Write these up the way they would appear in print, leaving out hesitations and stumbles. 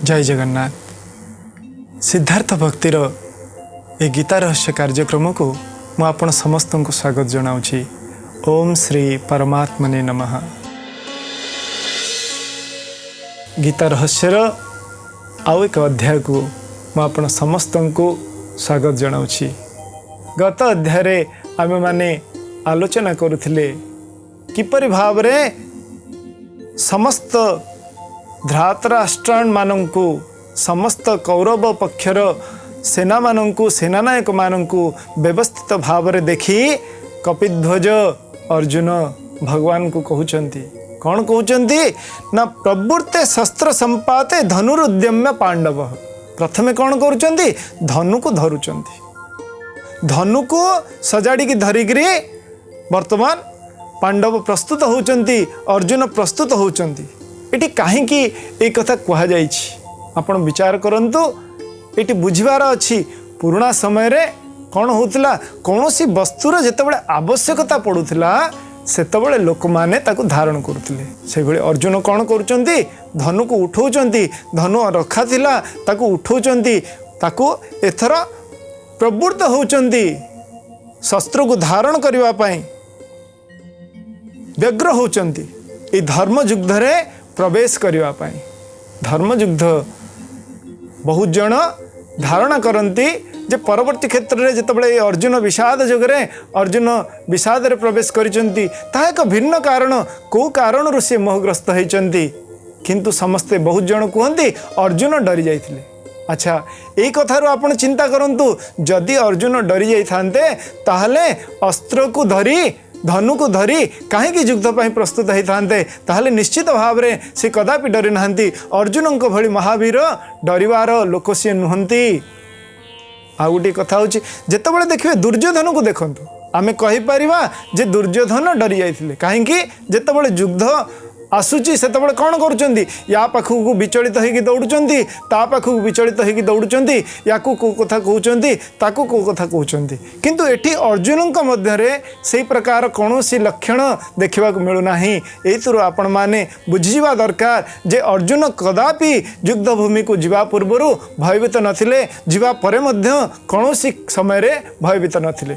जय जगन्नाथ। सिद्धार्थ भक्तिर ए गीता रहस्य कार्यक्रम को मुझे समस्त को स्वागत जनाऊँगी। ओम श्री परमात्मने नमः। गीता रहस्यर आउ एक अध्याय को मुझे समस्त को स्वागत जनाऊँगी। गत अध्याय आमे माने आलोचना करुथिले किपरि भाव रे समस्त धृतराष्ट्राण मानंकु समस्त कौरव पक्षर सेना मानंकु सेनानायक मानंकु व्यवस्थित भाव रे देखी कपिध्वज अर्जुन भगवान को कहउचंती। कौन कहउचंती ना प्रवृत्ते शस्त्र संपाते धनुरुद्यम्य पांडव। प्रथमे कौन करुचंती धनु को धरुचंती। धनु को सजाड़ी की धरिकी वर्तमान पांडव प्रस्तुत होचंती, अर्जुन प्रस्तुत होचंती। एटी काहींकि ए कथा कहा जाइछि आपण विचार करंतु। एटी बुझिबार अछि पुराना समय रे कौन होतला कौनसी वस्तुर जेतेबेले आवश्यकता पड़ुथिला सेतेबेले लोक माने ताकु धारण करुथिले। से बेले अर्जुन कौन करूचंती धनु को उठौचंती। धनु रखा थिला ताकु उठौचंती, ताकु एथर प्रवृत्त होचंती शस्त्र को धारण करिवा पई व्यग्र होचंती। ए धर्म युद्ध रे प्रवेश करिवा पई धर्म युद्ध बहुत जन धारणा करती जे परवर्ती क्षेत्र में जितेबाला अर्जुन विषाद जुगरे अर्जुन विषाद रे प्रवेश करिसंती ता एक भिन्न कारण को कारण से मोहग्रस्त होइचंती। किंतु समस्ते बहुत जन कहते अर्जुन डरी जाइथिले। अच्छा यही कथारू आपण चिंता करंतु जदि अर्जुन डरी जाइथांते ताहले अस्त्र को धरी धनु को धरी कहीं युद्ध पर प्रस्तुत होते ताहले निश्चित भाव में से कदापि डरी नाहंती। अर्जुन को भली महावीर डरिवार लोक सी नुहंती। आ गोटे कथा होची जेतेबेले देखिए दुर्योधन को देखंतु आमे कहि परिबा जे दुर्योधन डरी जाइथिले। कहीं जेतेबेले युद्ध आसुची सेतेबेले कौन करुचंती या पाखु को विचलित होइकी दौड़ुचंती, ता पाखु को विचलित होइकी दौड़ुचंती, याकू को कथा कहउचंती ताकू को कथा कहउचंती। किंतु एठी अर्जुन को मध्य रे सेही प्रकार कौनसी लक्षण देखा मिलू नाही। एइतुरु आपण माने बुझिबा दरकार जे अर्जुन कदापि युद्ध भूमि को जीवा पूर्वरु भयभीत नथिले, जीवा परे मध्य कौनसी समय रे भयभीत नथिले।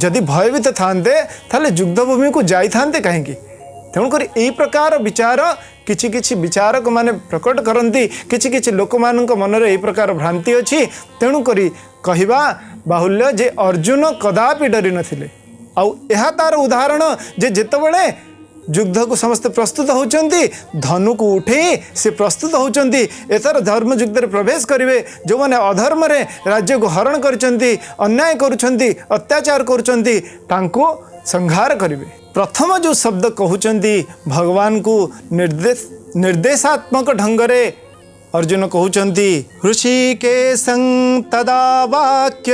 जदि भयभीत थांते ताले युद्ध भूमि को जाई थांते कहीं। तेणुक यही प्रकार विचार किछि किछि विचारक माने प्रकट करती, किछि किछि लोक मानक मनरे यही प्रकार भ्रांति अच्छी। तेणुक कहवा बाहुल्य जे अर्जुन कदापि डरी नथिले। आउ एहा तार उदाहरण जे जेतेबेले युद्ध को समस्त प्रस्तुत होचंती धनु को उठे से प्रस्तुत होचंती एथर धर्म युद्ध रे प्रवेश करिवे। जो माने अधर्म रे राज्य को हरण करचंती, अन्याय करुचंती, अत्याचार करुचंती तांको संहार करिवे। प्रथम जो शब्द कहउचंती भगवान को निर्देशात्मक ढंग रे अर्जुन कहउचंती ऋषिकेशं तदा वाक्य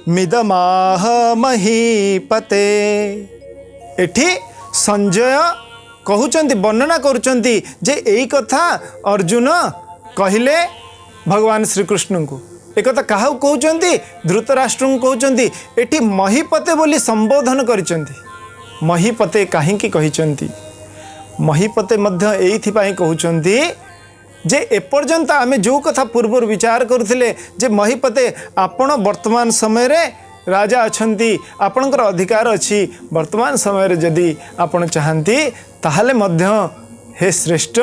मिदमाह महीपते। एठी संजय कहउचंती वर्णना करुचंती जे एई कथा अर्जुन कहिले भगवान श्री कृष्ण को। एक कथा काहा कहउचंती धृतराष्ट्र को कहउचंती। एठी महीपते बोली संबोधन करिचंती। महीपते काहींकी कहिचंती महीपते मध्य एइथिपाई कहउचंती जे एपर्यंत आमे जो कथा पूर्व विचार करुथिले जे महीपते आपण वर्तमान समय रे राजा अछंती, आपणकर अधिकार अछि। वर्तमान समय रे जदि आपण चाहंती ताहले मध्य हे श्रेष्ठ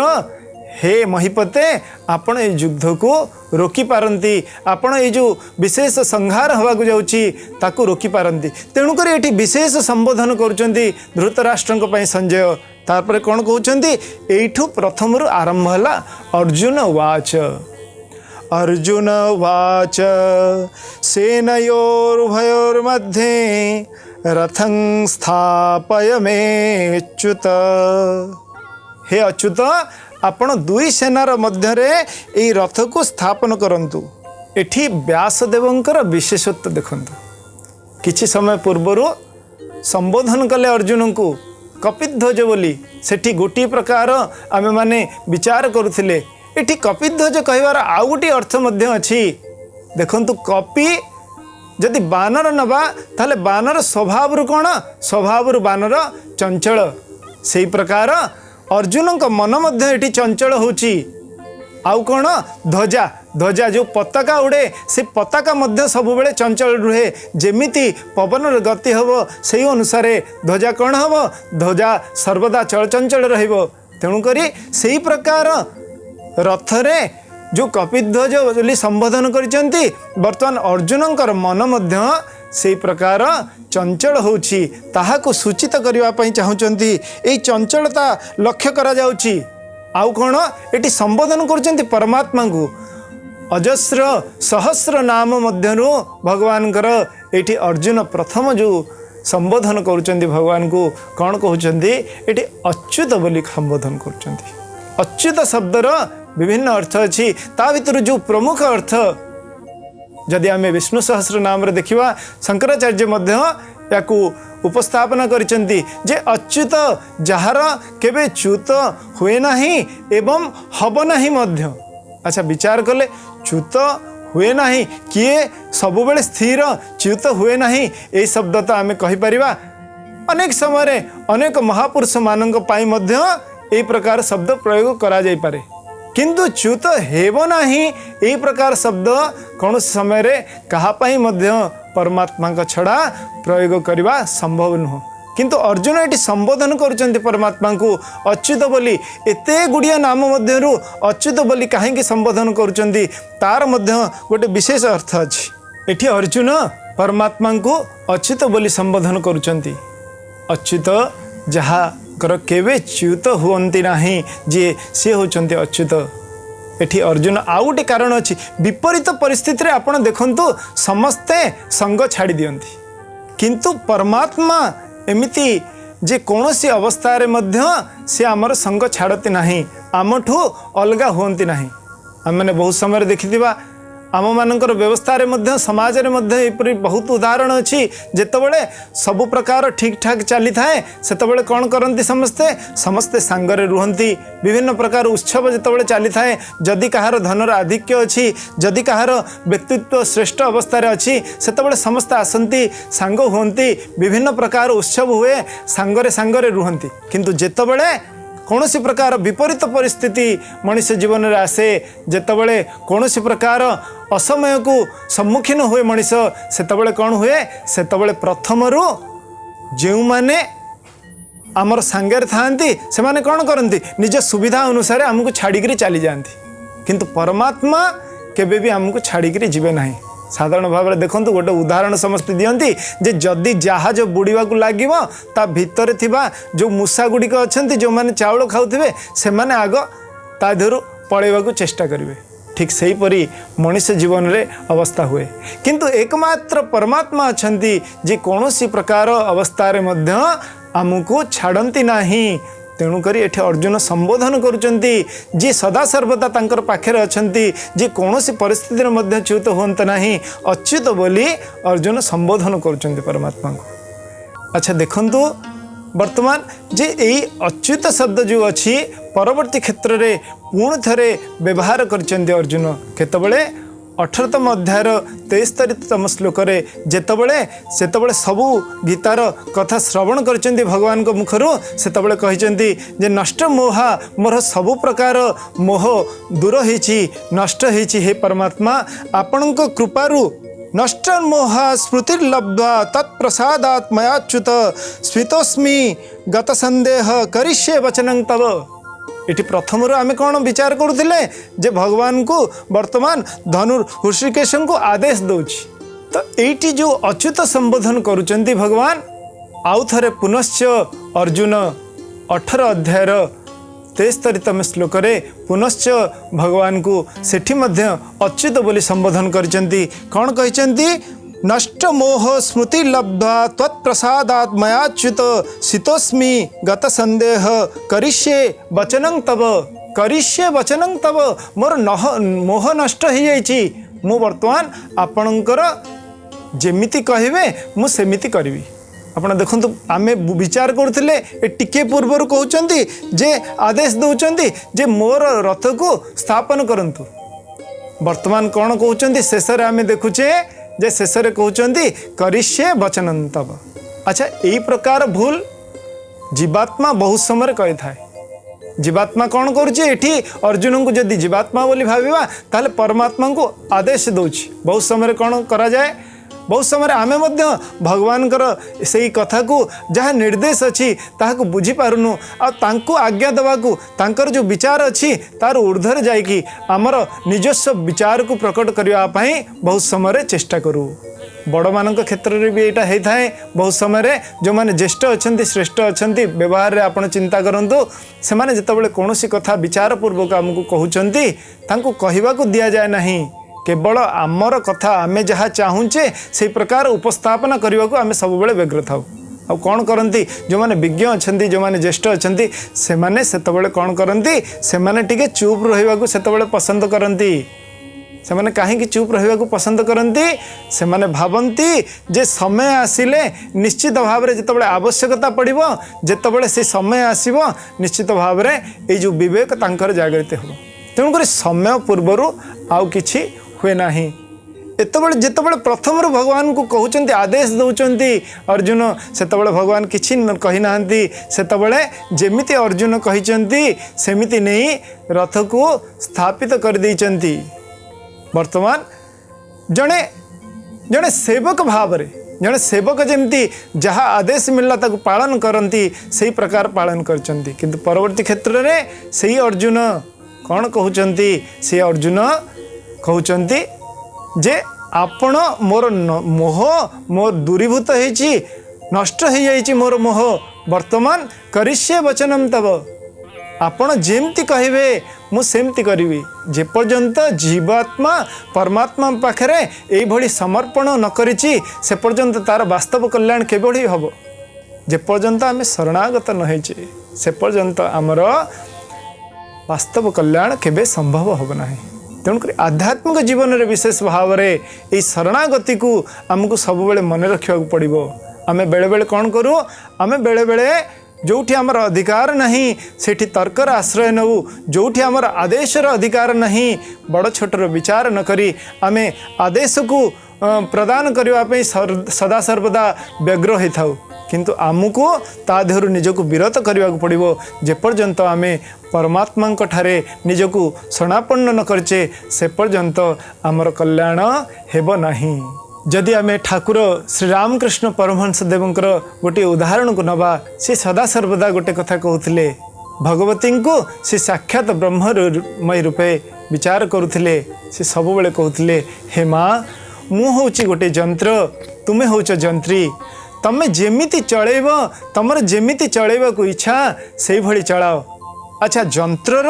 हे महीपते आपण ए युद्ध को रोकी पारंती, आपण ए जो विशेष संहार हवा को जाउची ताकू रोकी पारंती। तेणुकर एठी विशेष संबोधन करुचंती धृतराष्ट्रଙ୍କ ପାଇଁ संजय। तारपर कौन कहउचंती एठू प्रथम रु आरंभ हला अर्जुन वाच। अर्जुन वाच सेनयोर्भयोर्मध्ये रथं स्थापय मेच्युत। हे अच्युत आपण दुई सेनार मध्य रे ए रथ को स्थापन करंतु। एठी व्यासदेवंकर विशेषत्व देखंतु। किछि समय पूर्वरु संबोधन कले अर्जुन को कपिध्वज बोली। सेठी गोटी प्रकार आमे माने विचार करुथिले। एठी कपिध्वज कहवार आउ गोटी अर्थ मध्य अछि। देखंतु कपि जदि बानर नबा ताले बानर स्वभाव रु कोन स्वभाव रु बानर चंचल। सेही प्रकार अर्जुन मन मध्य एठी चंचल होची। आउ कौन ध्वजा ध्वजा जो पताका उड़े से पताका मध्य सब बेले चंचल रुहे जेमिति पवन गति हम से अनुसार ध्वजा कौन हम ध्वजा सर्वदा चलचंचल रहिबो तेणुक से प्रकार रथरे जो कपिध्वज बोली संबोधन करिसेंती वर्तमान अर्जुनकर मन मध्य से प्रकार चंचल होछि ताहाको सूचित करबा पई चाहुचंती एई चंचलता लक्ष्य करा जाउछि आउ कोन एटी संबोधन करुचंती परमात्मा को अजस्र सहस्र नाम मध्यरु भगवानकर एटी अर्जुन प्रथम जो संबोधन करुचंती भगवान को कौन कहउचंती एटी अच्युत बोली संबोधन करुचंती अच्युत शब्दर विभिन्न अर्थ अच्छी ता भीतर जो प्रमुख अर्थ जदि आम विष्णु सहस्र नाम रे देखिवा शंकराचार्य मध्य याकू उपस्थापना करिसेंती जे अच्युत जहार केबे च्युत हुए नाही एवं हब नाही मध्य अच्छा विचार कले च्युत हुए नाही किए सब बेले स्थिर च्युत हुए नाही ए शब्द तो आम कहि परिबा अनेक समय अनेक महापुरुष मानक पाई मध्य ए प्रकार शब्द प्रयोग करा जाई पारे किंतु च्युत हेब नाही ए प्रकार शब्द कौन समय रे कहा पाई मध्य परमात्मा का छड़ा प्रयोग करवा संभव नुह किंतु अर्जुन ये संबोधन करुचंती परमात्मा को अच्युत बोली एते गुड़िया नाम मध्यरु अच्युत बोली कहीं संबोधन करुचंती तार मध्य गोटे विशेष अर्थ अच्छी एठी अर्जुन परमात्मा को अच्युत बोली संबोधन करुचंती अच्युत जहा कर केवे च्युत हुअंती नाही जे से होचंती अच्युत एठी अर्जुन आउ गोटे कारण अच्छी विपरीत परिस्थिति रे आपण देखंतु समस्ते संग छाड़ी दियंती किंतु परमात्मा एमिति जे कौनसी अवस्था रे मध्य से आमर संग छाड़ती नाही आमठू अलगा हुअंती नाही आम मैंने बहुत समय देखिथिबा आम मानकर व्यवस्था रे मध्य समाज रे मध्य एपरि बहुत उदाहरण अच्छी जेतबेले सब प्रकार ठीक ठाक चली थाए सेतबेले कौन करती समस्ते समस्ते सांगरे रुहंती विभिन्न प्रकार उत्सव जेतबेले चली थाए जदि कहार धनर आधिक्य अच्छी जदि कहार व्यक्तित्व श्रेष्ठ अवस्था रे अच्छी सेतबेले समस्ते आसंती सांग हुअंती विभिन्न प्रकार उत्सव हुए सांगरे सांगरे रुहंती किंतु जेतबेले कौन सी प्रकार विपरीत परिस्थिति मनुष्य जीवन में आसे जेतबेले कौन सी प्रकार असमय को सम्मुखीन हुए मनुष्य सेतबेले कौन हुए सेतबेले प्रथमरु जो माने आमर सांगेर थांती से माने कौन करती निज सुविधा अनुसार आमको छाड़िकी चली जाती किंतु परमात्मा केबे भी आमको छाड़िकी जीवे नहीं साधारण भाव में देखो गोटे उदाहरण समस्त दियंती जे जदि जहाज बुड़ीवा को लागिव ता भितर थिबा जो मूषा गुड़िक अच्छा जो मैंने चाउल खाऊे से माने आग ता देहरु पड़ेवा चेष्टा करेंगे ठीक से हीपरी मनुष्य जीवन रे अवस्था हुए किंतु एकमात्र परमात्मा अच्छंती जे कौनसी प्रकार अवस्था रे मध्य आमको छाड़ती नाही तेणुकरी एठे अर्जुन संबोधन करुचंती जी सदा सर्वदा तांकर पाखेरे अछंती जी कौनसी परिस्थिति रे मध्य च्युत होंत नाही अच्युत बोली अर्जुन संबोधन करुचंती परमात्मा को अच्छा देखंतु वर्तमान जे एई अच्युत शब्द जो अच्छी परवर्ती क्षेत्र रे पुण थरे व्यवहार करचंती अर्जुन केतबेले 18तम अध्यायर 73तम श्लोक जेतबेले सेतबेले सबू गीतार कथा श्रवण करचंती भगवान को मुखरु सेतबेले कहिचंती जे नष्ट मोहा मोर सबू प्रकार मोह दूर होईची नष्ट होईची हे परमात्मा आपणक कृपारु नष्ट मोहा स्मृतिर्लब्ध्वा तत्प्रसादात् मयाच्युत स्फीतोस्मि गत संदेह करिष्ये वचनं तव इटी प्रथम आम कौन विचार करुले जे भगवान को वर्तमान धनुर हृषिकेशन को आदेश दौची तो ये जो अच्युत संबोधन करुचंती भगवान आउ थे पुनश्च अर्जुन 18 अध्यायर 73तम श्लोक पुनश्च भगवान को सेठी मध्य अच्युत बोली संबोधन करिसेंती कौन कहिसेंती नष्ट मोह स्मृति लब्ध्वा त्वत्प्रसादात् मयाच्युत शीतोस्मि गत संदेह करिष्ये वचनं तव करिष्ये वचनं तव मोर मोह नष्ट हो जाइछि मु वर्तमान आपणकर जेमिति कहिबे मु सेमिति करिवि आपण देखंतु आमे विचार करथिले ए टिके पूर्वरु कहउचंती जे आदेश दउचंती जे मोर रथ को स्थापन करंतु वर्तमान कोन कहउचंती शेष रे आमे देखुचे जे शेष रे कहउचंती करिष्ये वचनं तव अच्छा एई प्रकार भूल जीवात्मा बहुत समय कहि थाए जीवात्मा कौन करुच्ची एठी अर्जुन को जदि जीवात्मा बोली भाविबा ताले परमात्मा को आदेश दौची। बहुत समय कौन करा जाए, बहुत समय आमे मध्य भगवान से कथा को जहाँ निर्देश अच्छी ताकू बुझी पारुनु आ तांको आज्ञा देवाकू तांकर जो विचार अच्छी तार ऊर्ध्वर जाइकी आमर निजस्व विचार को प्रकट करने बहुत समय चेष्टा करूँ। बड़ मान क्षेत्र में भी यहाँ होता है बहुत समय जो मैंने ज्येष्ठ अच्छा श्रेष्ठ अच्छा व्यवहार में आपड़ चिंता करूँ से मैंने जितेबाला कौन कथा विचारपूर्वक आमको कहते कहवाक दि जाए ना, केवल आमर कथा आमे जहाँ चाहूचे से प्रकार उपस्थापना करने को आम सब व्यग्र था। आ कौन करती जो मैंने विज्ञ अच्छा जो मैंने ज्येष्ठ अच्छा से मैंने सेतबले कौन करती से मैंने टिके चुप रहिबाकू सेतबले पसंद करती। से मैंने कहीं चुप रहिबाकू पसंद करती से मैंने भावती जे समय आसिले निश्चित भाव में जितेबाला आवश्यकता पड़ो जितेबाला से समय आसब निश्चित भाव में ये जो विवेक तांकर जागृत हो। तेणुक समय पूर्वर आउ किछि हुए ना। एतबले जितेबाला प्रथम भगवान को कहते आदेश दौरान अर्जुन सेतबले भगवान किछि कही ना सेतबले जेमिति अर्जुन कहते सेमिति नहीं रथ को स्थापित कर देइचंती। वर्तमान जड़े जड़े सेवक भाव रे जड़े सेवक जमती जहाँ आदेश मिलला ताको पालन करती से प्रकार पालन करचंती। किंतु परवर्ती क्षेत्र में से अर्जुन कौन कहते से अर्जुन कहते जे आपण मोर मोह मोर दूरीभूत होइछि नष्ट हो जाइछि मोर मोह वर्तमान करिष्ये वचनम तब आपण जेमती कहिबे मु सेमती करिवि। जेपर्यंत जीवात्मा परमात्मा पाखरे एई भली समर्पण न करिछि से पर्यंत तार वास्तव कल्याण केबोली हबो। जेपर्यंत आमे शरणागत न होइछि से पर्यंत आमर वास्तव कल्याण केबे संभव हबो नाही। तेणुक आध्यात्मिक जीवन में विशेष भाव में ये शरणागति को आमको सब बेले मन रखा पड़ो। आमे बेले बेले कौन करूँ आमे बेले बेले जोठी आमर अधिकार नहीं सेठी तर्कर आश्रय नऊ जोठी आमर आदेशर अधिकार नहीं बड़ छोटर विचार न करी आमे आदेश को प्रदान करने सदा सर्वदा व्यग्र होता थाउ। किंतु आमको ता देहरु निजको विरत करने को पड़ो जेपर्यंत आमे परमात्मा ठारे निजको शरणापन्न न करचे से पर्यंत आमर कल्याण हेब नाही। जदि आमे ठाकुर श्री रामकृष्ण परमहंस देवंकर गोटे उदाहरण को नवा से सदा सर्वदा गोटे कथा कहते भगवती को से साक्षात ब्रह्ममय रूपे विचार करुले से सब बेले कहते हे माँ मु हूँ गोटे जंत्र तुम्हें हूँ जंत्री तमें जेमिति चलैब तमर जेमिति चलैबा को इच्छा से भली चलाओ। अच्छा जंत्रर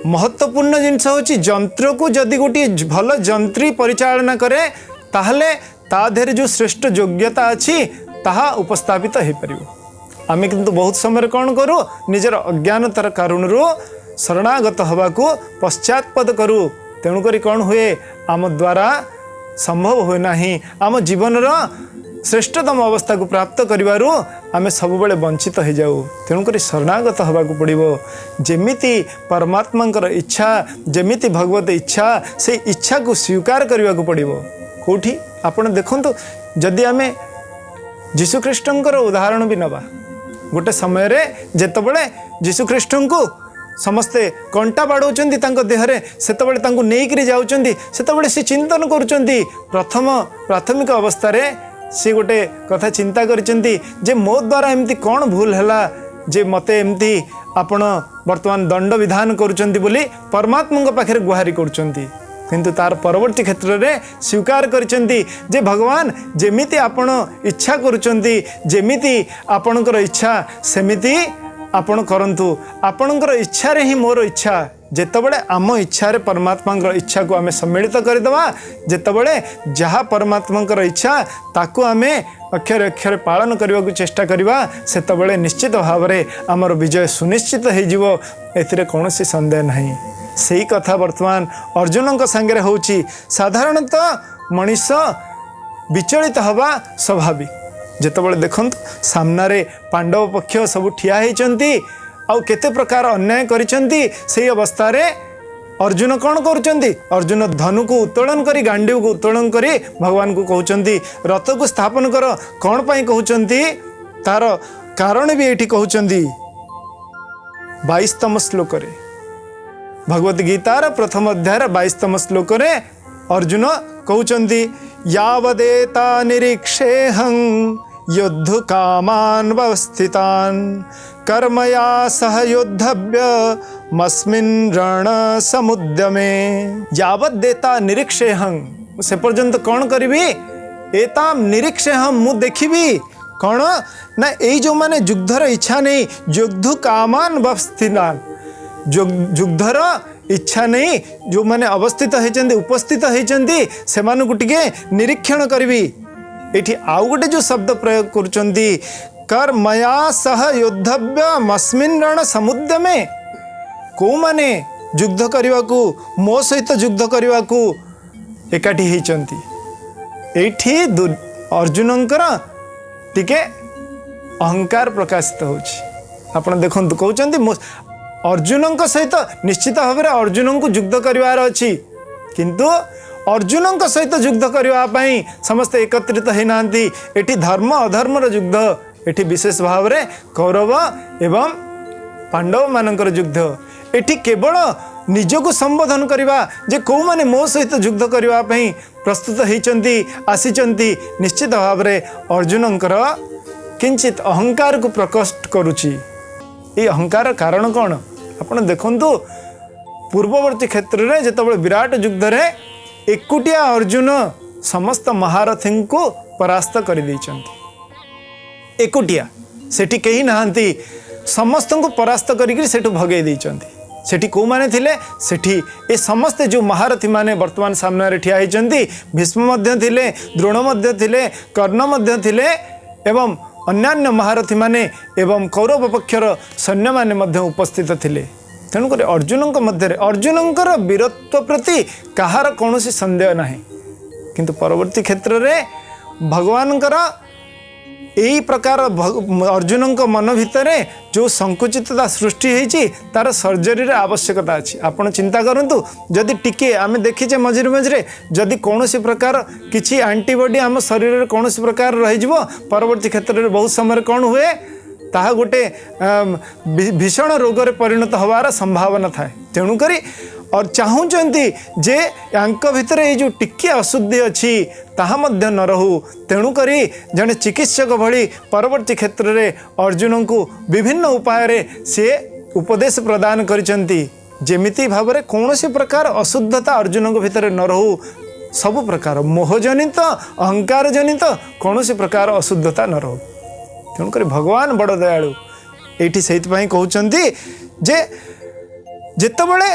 महत्वपूर्ण जिनस होची जंत्र को जदि गोटे भल जंत्री परिचालना करे ताहले ता देहरे जो श्रेष्ठ योग्यता अच्छी ताहा उपस्थापित हो पारिबो। आमे किंतु बहुत समय कौन करूँ निजर अज्ञानतार कारणरू शरणागत हवाको पश्चातपद करूँ। तेणुक कौन हुए आम द्वारा संभव हुए नाही आम जीवनर श्रेष्ठतम अवस्था को प्राप्त करिवारु आमे सब बेले वंचित हो जाऊ। तेणुक शरणागत हवाको पड़िबो। जेमिति परमात्मा इच्छा जेमिति भगवत इच्छा से इच्छा को स्वीकार करने को पड़िबो। कोठी आपण देखंतु जदि आमे जीशुख्रीष्टंकर उदाहरण भी नवा गोटे समय रे जेतबेले जीशुख्रीष्टन को समस्ते कंटा बाड़ौचंती तांको देहरे सेतबेले तांको नेइकरी जाउचंती सेतबेले से चिंतन करूचंती प्रथम प्राथमिक अवस्था रे से गोटे कथा चिंता करिचंती जे मो द्वारा एमती कौन भूल हैला जे मते एमती आपण वर्तमान दंड विधान करूचंती बोली परमात्मा पाखे गुहारी करूचंती। किंतु तार परवर्ती क्षेत्र में स्वीकार करिचंती जे भगवान जेमिति आपण इच्छा करूचंती जेमिति आपणकर इच्छा सेमिति आपण करंतु आपणकर इच्छा रे ही मोर इच्छा जेतबेले आम इच्छा रे परमात्मा इच्छा को आमे सम्मिलित करदेवा जेतबेले जहाँ परमात्मा इच्छा ताकू आमे अक्षर अक्षर पालन करने को चेष्टा करवा सेतबेले निश्चित भाव में आमर विजय सुनिश्चित हो एथिरे कौनसी संदेह नहीं। सही कथा वर्तमान अर्जुन सांगे होची साधारणतः मनीष विचलित हवा स्वाभाविक जेतबेले देखंतु सामने पांडव पक्ष सब ठिया होती आउ केते प्रकार अन्याय करिसेंती से अवस्था रे अर्जुन कौन करुचंती अर्जुन धनु को उत्तोलन करी गांडीव को उत्तोलन करी भगवान को कहउचंती रथ को स्थापन कर कौन पाई कहउचंती तार कारण भी एठी कहउचंती 22तम श्लोक रे भगवत गीतार प्रथम अध्याय 22तम श्लोक रे अर्जुन कहउचंदी यावदेता निरीक्षेहं युद्ध कामान वस्थितान कर्मया सह योद्धव्य मस्मिन् रण समुद्यमे। यावत देता निरीक्षेहं से पर्यंत कौन करिबी एताम निरीक्षेहं मु देखिबी कौन ना ए जो माने युद्धर इच्छा नहीं युद्ध कामान वस्थितान युद्धर इच्छा नहीं जो माने अवस्थित होइचंदी उपस्थित होइचंदी सेमानु टिके निरीक्षण करिबी। एठी आउ गोटे जो शब्द प्रयोग करुचंदी कर मया सह योद्धव्य मस्मिन् रण समुद्यमे को माने युद्ध करने को मो सहित युद्ध करने को एकाठी होइचंती। एठी अर्जुनंकर टिके अहंकार प्रकाशित होछि। आपण देखंतु कहउचंदी अर्जुन सहित निश्चित भाव में अर्जुन को युद्ध करार अच्छी किंतु अर्जुन सहित युद्ध करने समस्त एकत्रित होना एटी धर्म अधर्मर युद्ध एटी विशेष भाव में कौरव एवं पांडव मानकर युद्ध एटी केवल निजको संबोधन करवा जे कौ माने मो सहित युद्ध करने प्रस्तुत होती आसीचंती निश्चित भाव में अर्जुनंकर किंचित अहंकार को प्रकट करुची। ये अहंकार कारण कौन आपण देखंतु पूर्ववर्ती क्षेत्र में जितेबाला विराट युद्ध रे एकुटिया अर्जुन समस्त महारथी को परास्त कर एकुटिया सेठी कहीं नहांती समस्त को परास्त करके भगे देइचंती। सेठी को माने थिले सेठी ए समस्त जो महारथी माने वर्तमान सामने रे ठिया होइचंती भीष्म मध्य थिले द्रोण मध्य थिले कर्ण मध्य थिले एवं अन्यान्य महारथी माने एवं कौरव पक्षर सैन्य माने मध्य उपस्थित थिले। तेणुक अर्जुन मध्य अर्जुनंकर वीरत्व प्रति कहार कौन संदेह नहीं किंतु परवर्ती क्षेत्र में भगवानकर यही प्रकार अर्जुन मन भितर जो संकुचितता सृष्टि होती तार सर्जरी आवश्यकता अच्छी। आपण चिंता करंतु जदि टिके आमे देखीचे मझिरे मझिरे जदि कौन प्रकार किसी एंटीबॉडी आम शरीर में कौन प्रकार रही परवर्ती क्षेत्र में बहुत समय कौन हुए ताहा गोटे भीषण रोग परिणत होवार संभावना थाए। तेणुक और चाहूँगी जे यांक भितर ये जो टिके अशुद्धि अच्छी ताहा मध्य न रहू। तेणुक जड़े चिकित्सक भली परवर्ती क्षेत्र में अर्जुन को विभिन्न उपाय से उपदेश प्रदान करिसेंती जेमिति भाव में कौन प्रकार अशुद्धता अर्जुन भितर न रहू। सब प्रकार मोहजनित अहंकार जनित कौन प्रकार अशुद्धता न रहू। तेणुक भगवान बड़ दयालु ये से कहते जे जितेबाला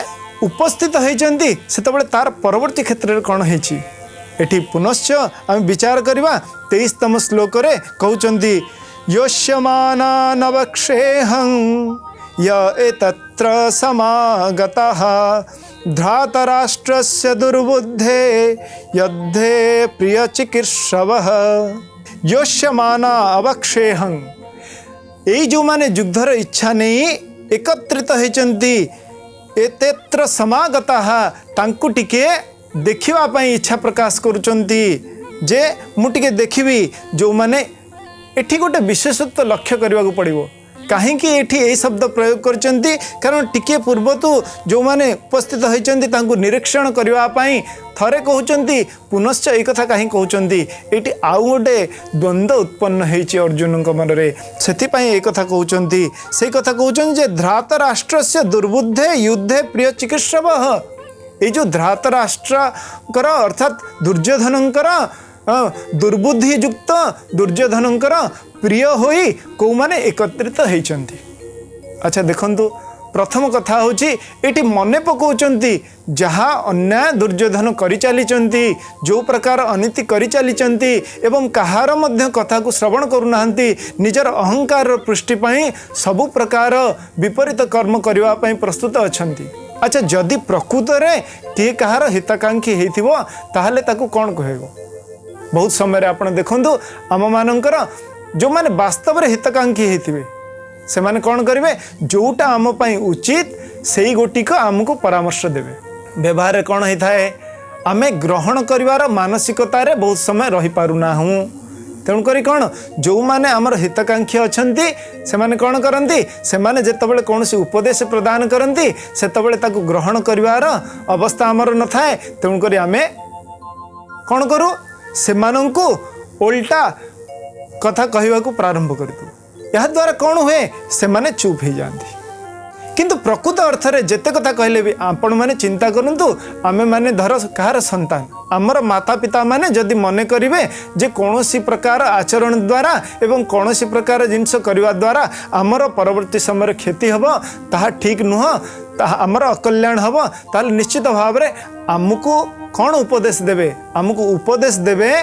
उपस्थित होती से तार परवर्ती क्षेत्र में कौन होती पुनश्च आम विचार करवा 23तम श्लोक रे कहते योष्यमाना नवक्षेहं य एतत्र समागतः धृतराष्ट्रस्य दुर्बुद्धे युद्धे प्रिय चिकीर्षवः। योष्यमाना अवक्षेहं यही जो माने युद्धर इच्छा नहीं एकत्रित होती एतेत्र समागता तांकु टिके देखिवा पई इच्छा प्रकाश करुचंती जे मु टिके देखिबी जो माने एठी गोटे विशेषत्व लक्ष्य करने को पड़ो कहीं ये शब्द प्रयोग करचंती कारण टिके पूर्व तो जो माने उपस्थित होइचंती तांकु निरीक्षण करने थरे कहउचंती पुनश्च एक कथा कहीं कहउचंती एटी आउ गोटे द्वंद्व उत्पन्न होइछि अर्जुन मन रे सेथिपई एक कथा कहउचंती से कथा कहउचंती जे धृतराष्ट्रस्य दुर्बुद्धे युद्धे प्रिय चिकीर्षवः। ये जो धृतराष्ट्रकर अर्थात दुर्योधनकर दुर्बुद्धि युक्त दुर्योधनकर प्रिय होई को माने एकत्रित होइचंती। अच्छा देखंतु प्रथम कथा होची एटी मने पकाउचंती जहाँ अन्याय दुर्योधन करि चलीचंती जो प्रकार अनीति करि चलीचंती एवं कहार मध्य कथा को श्रवण करूनाहांती निजर अहंकार पृष्टि पई सबु प्रकार विपरीत कर्म करबा पई प्रस्तुत अछंती। अच्छा जदि प्रकृत रे किए कहार हितकांक्षी हेथिबो ताहले ताकू कोन कहबो। बहुत समय आपण देखंतु आम मानकर जो माने वास्तव रे हितकांक्षी हेथिबे से माने कौन करेंगे जोटा आम पाई उचित से गोटी को आमको परामर्श देवे। व्यवहार कौन होता है आम ग्रहण करिवार मानसिकतार बहुत समय रही पारुना हूँ तेणुक कौन जो मैंने आमर हितकांक्षी अच्छा से माने कौन करती से माने जितेबाला कौन उपदेश प्रदान करती से ग्रहण कर अवस्था आमर न थाए। तेणुक आम कौन करूँ से उल्टा कथा कहवा को प्रारंभ कर दूँ। यह द्वारा कौन हुए से माने चुप हो जाती। किंतु प्रकृत अर्थ में जिते कथा कहले भी आपण मैंने चिंता करूँ आमे माने धर कहार संतान आमर माता पिता माने जदि मन करेंगे जे कौन प्रकार आचरण द्वारा एवं कौन प्रकार जिनस करने द्वारा आमर परवर्ती समय क्षति हम ताहा ठीक नुह ताहा आमर अकल्याण हम ताल निश्चित भाव में आमको कौन उपदेश देवे आमको उपदेश देवे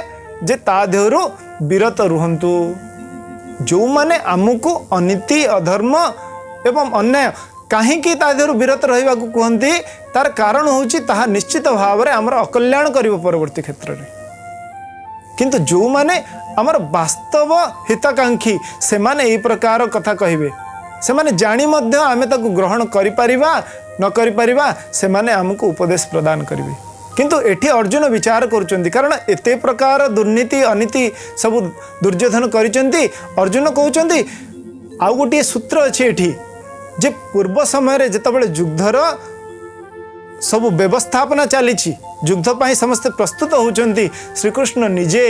जे ता देहरु विरत रुहंतु। जो माने आमको अनीति अधर्म एवं अन्याय कहीं तादेहरु विरत रहा कहती तार कारण होची ताहा निश्चित भाव में आमर अकल्याण करिवो परवर्ती क्षेत्र में। किंतु जो माने आमर वास्तव हितकांक्षी से माने यही प्रकार कथा कहिबे से माने जानी मध्य आमे ताकु ग्रहण करि परिबा न करि परिबा से माने हमको उपदेश प्रदान करिवे। किंतु एठी अर्जुन विचार करुचंती कारण एते प्रकार दुर्नीति अनीति सब दुर्योधन करिचंती। अर्जुन कहउचंती आउ गोटे सूत्र अछि एठी जे पूर्व समय जितेबाला युद्धर सब व्यवस्थापना चली युद्ध पाई समस्ते प्रस्तुत होती श्रीकृष्ण निजे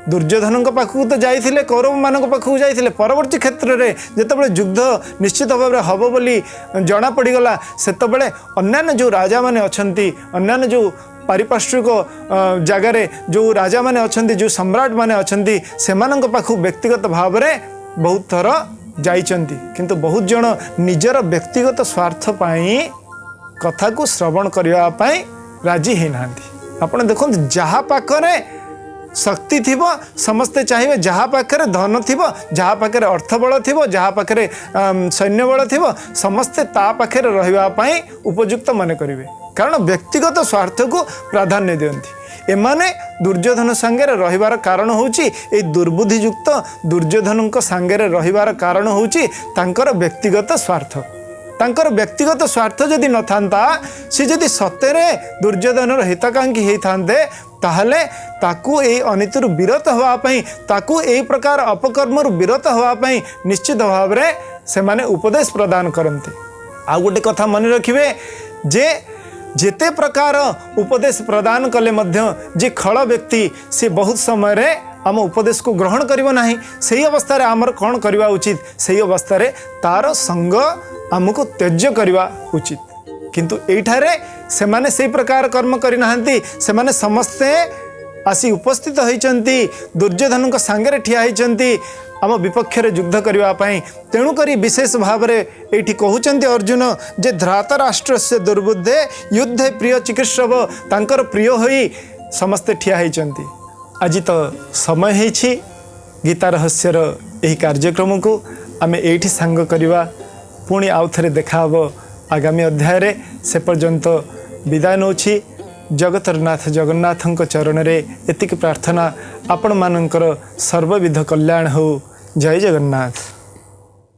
दुर्योधन पाखक तो जाइए कौरव मान पाखक जाइए परवर्ती क्षेत्र में जितेबाला युद्ध निश्चित भाव में हम बोली जना पड़गला से अन्य जो राजा मैंने अच्छा अन्य जो पारिपार्श्विक जगार जो राजा मैंने अच्छा जो सम्राट मैंने अच्छा से पाखक व्यक्तिगत भाव में बहुत थर जाइचंती। किंतु बहुत जन निजर व्यक्तिगत स्वार्थ पाई कथा को श्रवण करने राजी ही नांती। आपण देखो जहाँ पाखरे शक्ति थी समस्ते चाहिए जहाँ पाखरे धन थी जहाँ पाखरे अर्थ बल थी जहाँ पाखरे सैन्य बल थी समस्ते ता पाखरे रहिबा उपयुक्त मन करेंगे कारण व्यक्तिगत स्वार्थ को प्राधान्य दियंती। एमाने दुर्योधन सांगेरे रहिबार कारण होची ए दुर्बुद्धियुक्त दुर्योधन सांगेरे रहिबार कारण होची तांकर व्यक्तिगत स्वार्थ। तांकर व्यक्तिगत स्वार्थ जदि न थांता से जदि सतेरे दुर्योधनर हितकांक्षी होई थांते ताहले ताकू ए अनीतिरु विरत होवा पई ताकू ए प्रकार अपकर्मरु विरत होवा पई निश्चित भाव रे से माने उपदेश प्रदान करंते। आ गोटे कथा मन रखिबे जे जेते प्रकार उपदेश प्रदान कले मध्य जे खल व्यक्ति से बहुत समय रे आम उपदेश को ग्रहण करिवो नाही सही अवस्था रे आमर कौन करवा उचित सही अवस्था रे तार संग आमको त्याज्य करवा उचित। किंतु एठारे से माने सही प्रकार कर्म करि नाहंती से माने समस्ते आसी उपस्थित होइचंती दुर्योधन सांगे ठिया होइचंती आम विपक्ष रे युद्ध करने तेणुक विशेष भाव में ये कहते अर्जुन जे धृतराष्ट्र से दुर्बुद्धे युद्धे प्रिय चिकित्सव तांकर प्रिय होई समस्ते ठिया होइचंती। आज तो समय है गीता रहस्यर यही कार्यक्रम को आम एठी सांग करवा पुणी आउ थे देखा आगामी अध्याय रे से पर्यंत विदाय नौछि। जगतरनाथ जगन्नाथ चरण रे एतिक प्रार्थना आपण मानकर सर्वविध कल्याण हो। जय जगन्नाथ।